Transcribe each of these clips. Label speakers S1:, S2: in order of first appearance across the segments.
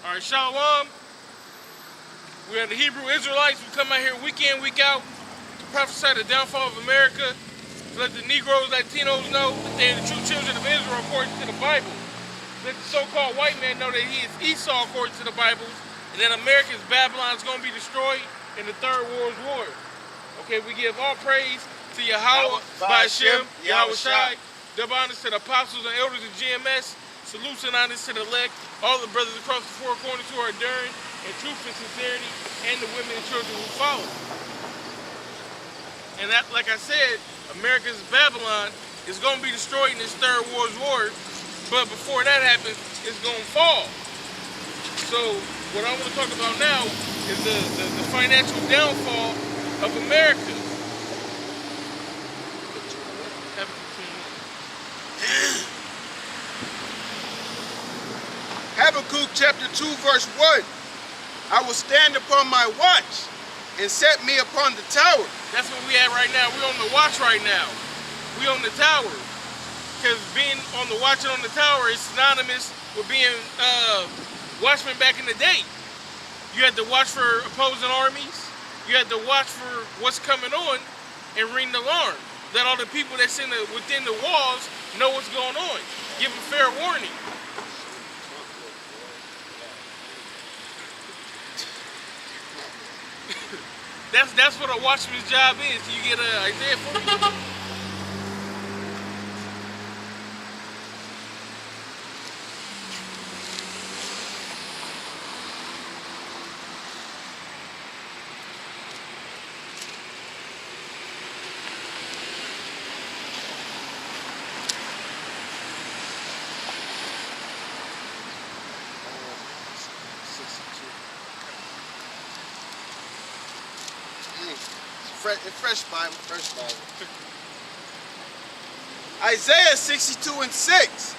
S1: All right, Shalom. We are the Hebrew Israelites. We come out here week in, week out to prophesy the downfall of America, to let the Negroes, Latinos know that they are the true children of Israel according to the Bible. Let the so-called white man know that he is Esau according to the Bibles, and that America's Babylon is going to be destroyed in the Third World War. Okay, we give all praise to Yahweh, Ba'ashem, Yahweh Shai. Double honors to the apostles and elders of GMS. Salutes and honors to the elect, all the brothers across the four corners who are enduring in truth and sincerity, and the women and children who follow. And that, like I said, America's Babylon is going to be destroyed in this Third World War, but before that happens, it's going to fall. So what I want to talk about now is the financial downfall of America.
S2: Habakkuk chapter 2 verse 1. I will stand upon my watch and set me upon the tower.
S1: That's where we at right now. We're on the watch right now. We on the tower. Because being on the watch and on the tower is synonymous with being watchmen back in the day. You had to watch for opposing armies. You had to watch for what's coming on and ring the alarm. Let all the people that's within the walls know what's going on. Give them fair warning. That's what a watchman's job is. You get Isaiah 40.
S2: Fresh Bible. Isaiah 62 and 6.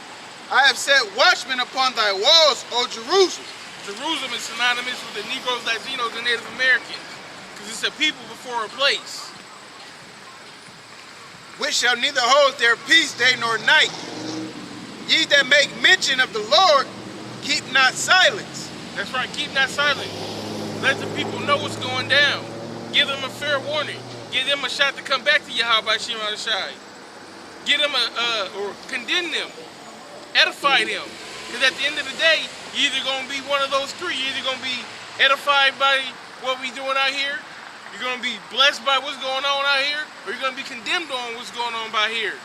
S2: I have set watchmen upon thy walls, O Jerusalem.
S1: Jerusalem is synonymous with the Negroes, Latinos, and Native Americans, because it's a people before a place.
S2: Which shall neither hold their peace day nor night. Ye that make mention of the Lord, keep not silence.
S1: That's right, keep not silent. Let the people know what's going down. Give them a fair warning. Give them a shot to come back to Yahweh Ba'ashem Yahweh Shai. Give them or condemn them. Edify them. Because at the end of the day, you're either going to be one of those three. You're either going to be edified by what we doing out here, you're going to be blessed by what's going on out here, or you're going to be condemned on what's going on by here.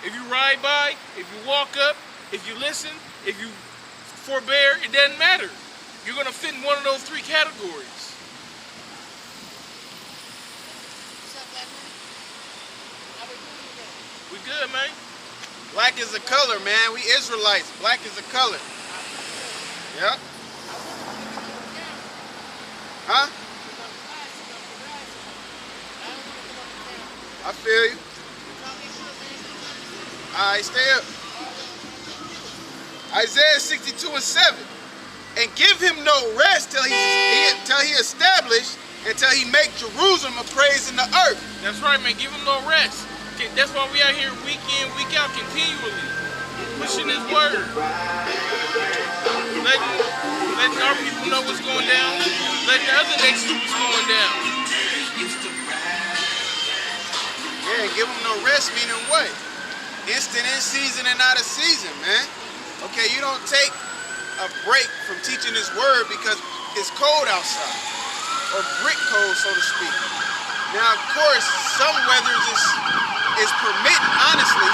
S1: If you ride by, if you walk up, if you listen, if you forbear, it doesn't matter. You're going to fit in one of those three categories. We good, man.
S2: Black is a color, man. We Israelites. Black is a color. Yep. Huh? I feel you. Alright, stay up. Isaiah 62 and 7. And give him no rest till he establish, until he make Jerusalem a praise in the earth.
S1: That's right, man. Give him no rest. That's why we out here week in, week out continually, pushing his word. Letting our people know what's going down, letting the other nations know what's going down.
S2: Yeah, and give them no rest, meaning what? Instant in season and out of season, man. Okay, you don't take a break from teaching his word because it's cold outside, or brick cold, so to speak. Now, of course, some weathers is permitting, honestly.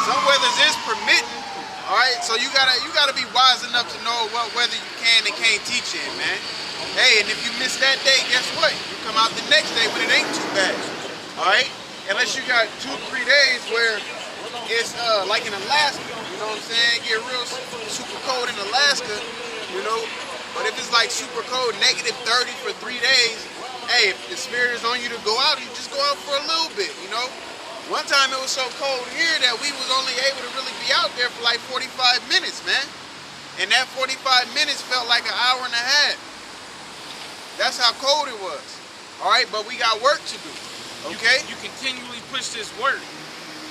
S2: Some weathers is permitting, all right? So you gotta be wise enough to know what weather you can and can't teach in, man. Hey, and if you miss that day, guess what? You come out the next day when it ain't too bad, all right? Unless you got 2-3 days where it's like in Alaska, you know what I'm saying? It get real super cold in Alaska, you know. But if it's like super cold, -30 for 3 days, hey, if the spirit is on you to go out, you just go out for a little bit, you know. One time it was so cold here that we was only able to really be out there for like 45 minutes, man. And that 45 minutes felt like an hour and a half. That's how cold it was. All right, but we got work to do. Okay?
S1: You continually push this work.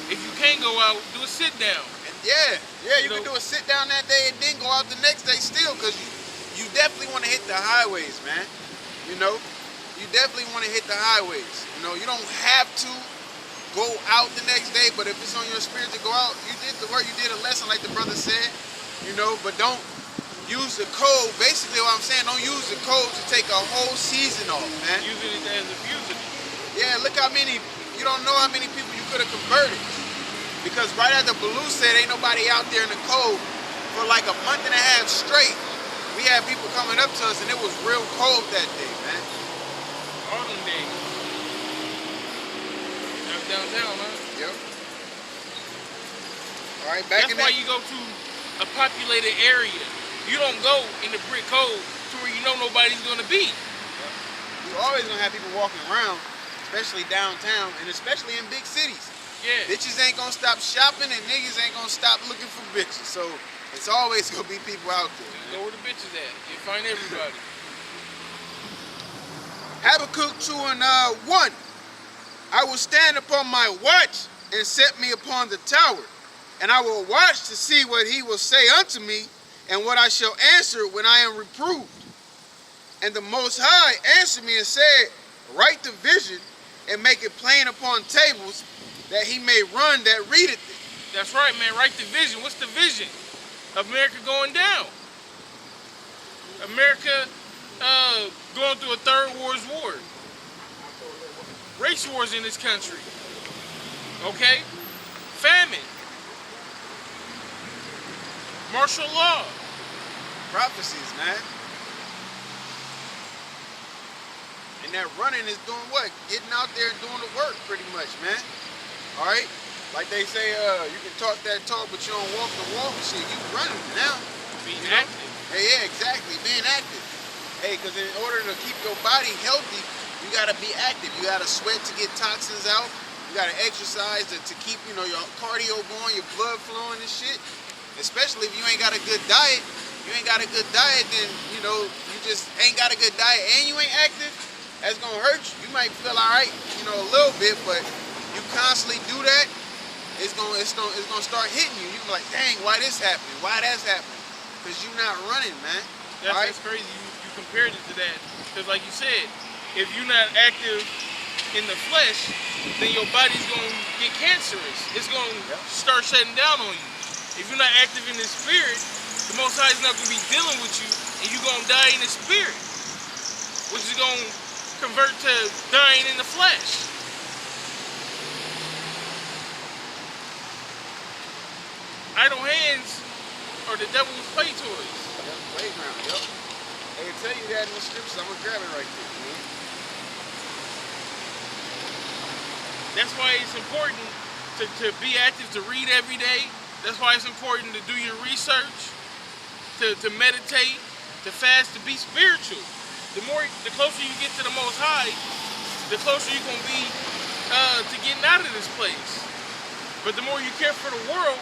S1: If you can't go out, do a sit down.
S2: Yeah, you can do a sit down that day and then go out the next day still, because you definitely want to hit the highways, man. You know, you definitely want to hit the highways. You know, you don't have to go out the next day, but if it's on your spirit to go out, you did the work, you did a lesson like the brother said, you know, but don't use the code. Basically what I'm saying, don't use the code to take a whole season off, man.
S1: Using it as abusing it.
S2: Yeah, look how many, you don't know how many people you could have converted. Because right after Baloo said ain't nobody out there in the cold for like a month and a half straight, we had people coming up to us and it was real cold that day, man.
S1: All them days. Downtown, huh?
S2: Yep. All right, back in
S1: That's why you go to a populated area. You don't go in the brick cold to where you know nobody's gonna be.
S2: You're always gonna have people walking around, especially downtown and especially in big cities.
S1: Yeah.
S2: Bitches ain't gonna stop shopping and niggas ain't gonna stop looking for bitches. So it's always gonna be people out there.
S1: Go where the bitches at. You find everybody.
S2: Habakkuk 2 and 1. I will stand upon my watch and set me upon the tower, and I will watch to see what he will say unto me, and what I shall answer when I am reproved. And the Most High answered me and said, write the vision and make it plain upon tables, that he may run that readeth it.
S1: That's right, man. Write the vision. What's the vision? America going down. America going through a third world war. Race wars in this country. Okay? Famine. Martial law.
S2: Prophecies, man. And that running is doing what? Getting out there and doing the work, pretty much, man. All right? Like they say, you can talk that talk, but you don't walk the walk. Shit, you running now.
S1: Being
S2: you know?
S1: active.
S2: Yeah, exactly. Being active. Hey, because in order to keep your body healthy, you got to be active. You got to sweat to get toxins out. You got to exercise to keep, you know, your cardio going, your blood flowing and shit. Especially if you ain't got a good diet. You ain't got a good diet, then, you know, you just ain't got a good diet and you ain't active. That's going to hurt you. You might feel all right, you know, a little bit, but you constantly do that, it's gonna start hitting you. You be like, dang, why this happening? Why that's happening? Because you're not running, man.
S1: That's crazy. You compared it to that. Because like you said, if you're not active in the flesh, then your body's going to get cancerous. It's going to start shutting down on you. If you're not active in the spirit, the Most High is not going to be dealing with you, and you're going to die in the spirit, which is going to convert to dying in the flesh. Idle hands are the devil's play toys.
S2: Yep, playground, yep. They can tell you that in the scriptures. I'm going to grab it right there, man.
S1: That's why it's important to be active, to read every day. That's why it's important to do your research, to meditate, to fast, to be spiritual. The closer you get to the Most High, the closer you're going to be to getting out of this place. But the more you care for the world,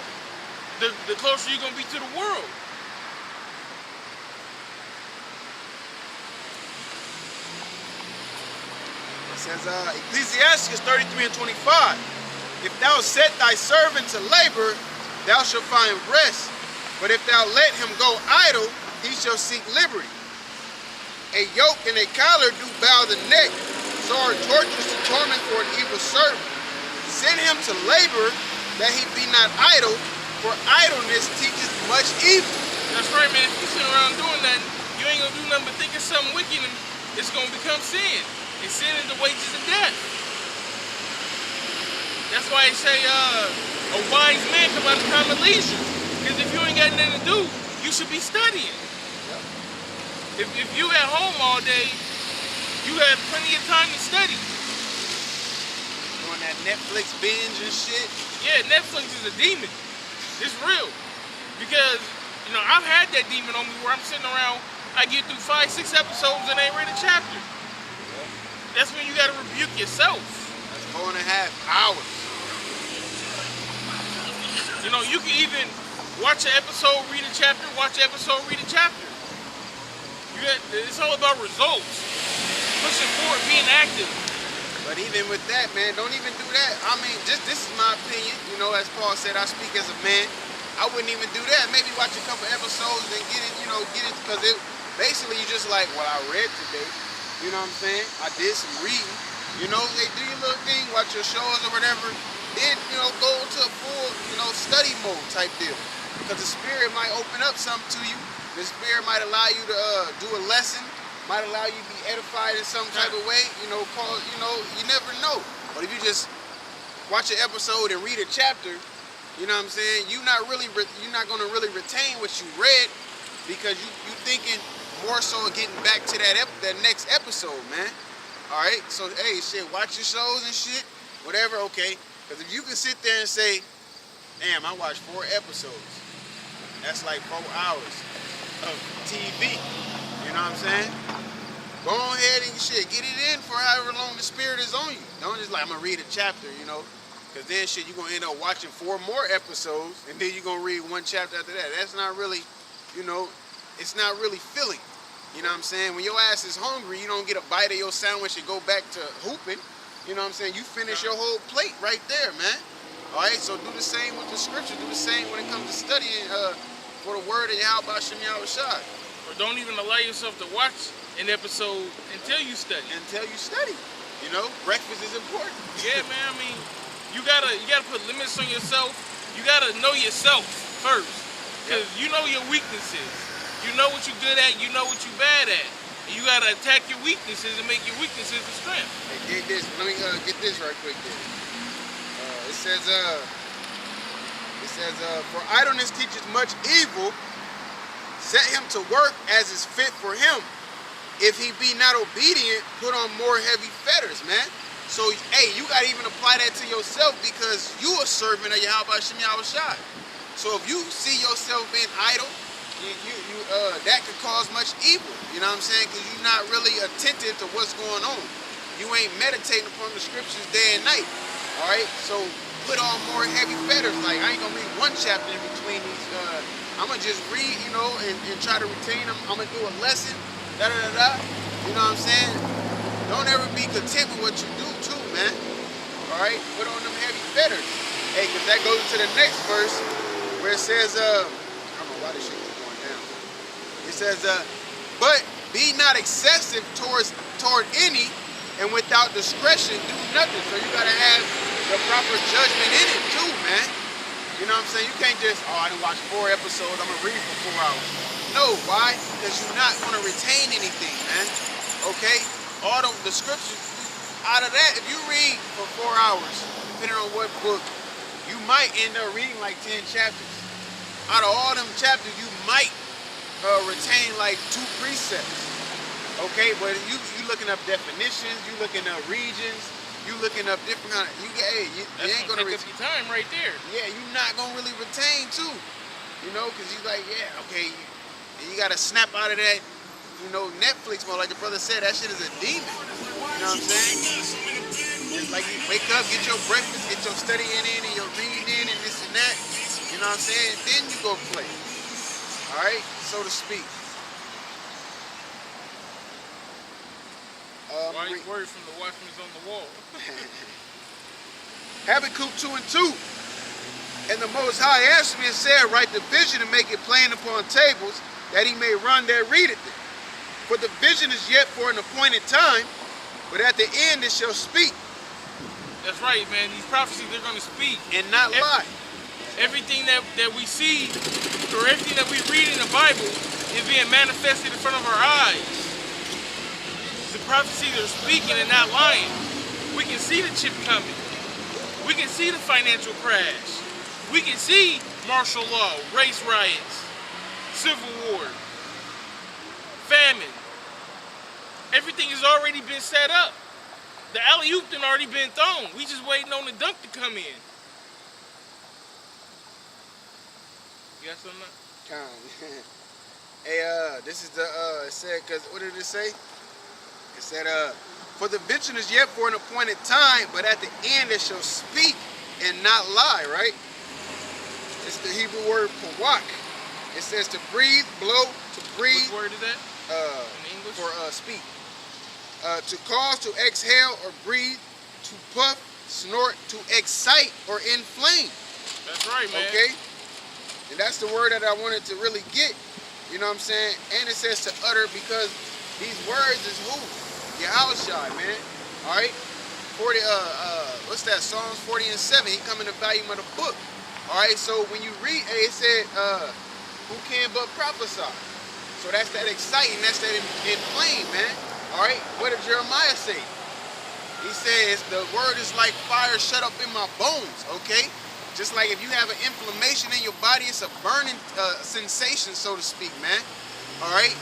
S1: the closer you're going to be to the world.
S2: It says, Ecclesiastes 33 and 25. If thou set thy servant to labor, thou shalt find rest. But if thou let him go idle, he shall seek liberty. A yoke and a collar do bow the neck, so are tortures to torment for an evil servant. Send him to labor, that he be not idle, for idleness teaches much evil.
S1: That's right, man. If you sit around doing that, you ain't gonna do nothing but thinking something wicked, and it's gonna become sin. And sin is the wages of death. That's why they say a wise man come out of time of leisure. Because if you ain't got nothing to do, you should be studying. If you at home all day, you have plenty of time to study.
S2: Doing that Netflix binge and shit.
S1: Yeah, Netflix is a demon. It's real. Because, you know, I've had that demon on me where I'm sitting around, I get through 5, 6 episodes and I ain't read a chapter. That's when you gotta rebuke yourself.
S2: That's 4.5 hours.
S1: You know, you can even watch an episode, read a chapter, watch an episode, read a chapter. It's all about results. Pushing forward, being active.
S2: But even with that, man, don't even do that. I mean, just this is my opinion. You know, as Paul said, I speak as a man. I wouldn't even do that. Maybe watch a couple episodes and get it, because it basically you just like, well, I read today. You know what I'm saying? I did some reading. You know, they do your little thing, watch your shows or whatever. Then, go into a full, study mode type deal. Because the Spirit might open up something to you. The Spirit might allow you to do a lesson. Might allow you to be edified in some type of way. You never know. But if you just watch an episode and read a chapter, you know what I'm saying? You're not going to really retain what you read because you thinking more so of getting back to that next episode, man. All right, so hey, shit, watch your shows and shit, whatever, okay. Because if you can sit there and say, damn, I watched 4 episodes, that's like 4 hours of TV. You know what I'm saying? Go ahead and shit, get it in for however long the Spirit is on you. Don't just like, I'm gonna read a chapter, because then shit, you're gonna end up watching 4 more episodes, and then you're gonna read 1 chapter after that. That's not really, it's not really filling. You know what I'm saying? When your ass is hungry, you don't get a bite of your sandwich and go back to hooping. You know what I'm saying? You finish your whole plate right there, man. All right, so do the same with the scripture. Do the same when it comes to studying for the word of Yahweh Shem Yahushua.
S1: Or don't even allow yourself to watch an episode until you study.
S2: Breakfast is important.
S1: Yeah, man. I mean, you gotta put limits on yourself. You gotta know yourself first, because you know your weaknesses. You know what you're good at. You know what you're bad at. And you gotta attack your weaknesses and make your weaknesses a strength.
S2: Hey, get this. Let me get this right quick. Then. It says, for idleness teaches much evil. Set him to work as is fit for him. If he be not obedient, put on more heavy fetters, man. So, hey, you gotta even apply that to yourself because you a servant of Yahweh Shem Yahushua. So if you see yourself being idle, that could cause much evil. You know what I'm saying? Because you're not really attentive to what's going on. You ain't meditating upon the scriptures day and night. All right? So put on more heavy fetters. Like, I ain't gonna read 1 chapter in between these. I'm gonna just read, and try to retain them. I'm gonna do a lesson. You know what I'm saying? Don't ever be content with what you do too, man. All right? Put on them heavy fetters. Hey, because that goes into the next verse where it says, I don't know why this shit is going down. It says, but be not excessive toward any, and without discretion do nothing. So you gotta have the proper judgment in it too, man. You know what I'm saying? You can't just, I done watched 4 episodes, I'm gonna read for 4 hours. No, why? Because you're not gonna retain anything, man. Okay? All the scriptures, out of that, if you read for 4 hours, depending on what book, you might end up reading like 10 chapters. Out of all them chapters, you might retain like 2 precepts. Okay, but you looking up definitions, you looking up regions, you looking up different kind of, you ain't gonna
S1: take up your time right there.
S2: Yeah, you're not gonna really retain too. Because you like, okay, you gotta snap out of that, Netflix mode. Like the brother said, that shit is a demon. You know what I'm saying? It's like you wake up, get your breakfast, get your studying in and your reading in and this and that. You know what I'm saying? Then you go play. All right, so to speak.
S1: Word from the watchman's on the wall.
S2: Habakkuk 2:2. And the Most High answered me and said, write the vision and make it plain upon tables, that he may run that readeth it. For the vision is yet for an appointed time, but at the end it shall speak.
S1: That's right, man. These prophecies, they're going to speak.
S2: And not lie.
S1: Everything that we see, or everything that we read in the Bible, is being manifested in front of our eyes. The prophecies are speaking and not lying. We can see the chip coming. We can see the financial crash. We can see martial law, race riots, civil war, famine. Everything has already been set up. The alley-oop done already been thrown. We just waiting on the dunk to come in. You got something?
S2: Hey, this is the, it said, because what did it say? It said, for the vision is yet for an appointed time, but at the end it shall speak and not lie, right? It's the Hebrew word pawak. It says to breathe, blow, to breathe.
S1: What word is that?
S2: In English? For speak. To cause, to exhale or breathe, to puff, snort, to excite, or inflame.
S1: That's right, man.
S2: Okay? And that's the word that I wanted to really get. You know what I'm saying? And it says to utter because these words is who? Yahushua, man. Alright? 40, what's that? Psalms 40 and 7. He come in the volume of the book. Alright, so when you read, it said, who can but prophesy? So that's that exciting, that's that inflame, man. Alright? What did Jeremiah say? He says, the word is like fire shut up in my bones, okay? Just like if you have an inflammation in your body, it's a burning sensation, so to speak, man. Alright?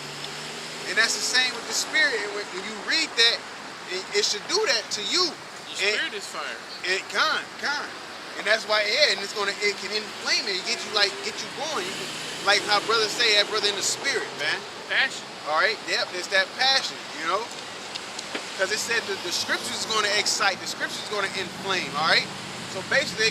S2: And that's the same with the spirit. When you read that, it should do that to you.
S1: Your spirit is fire.
S2: And and that's why, yeah, and it can inflame it, get you going. You can, like how brothers say, that brother in the spirit, man.
S1: Passion.
S2: Alright, yep, it's that passion, you know? Because it said that the scripture is going to excite, the scripture is going to inflame, alright? So basically,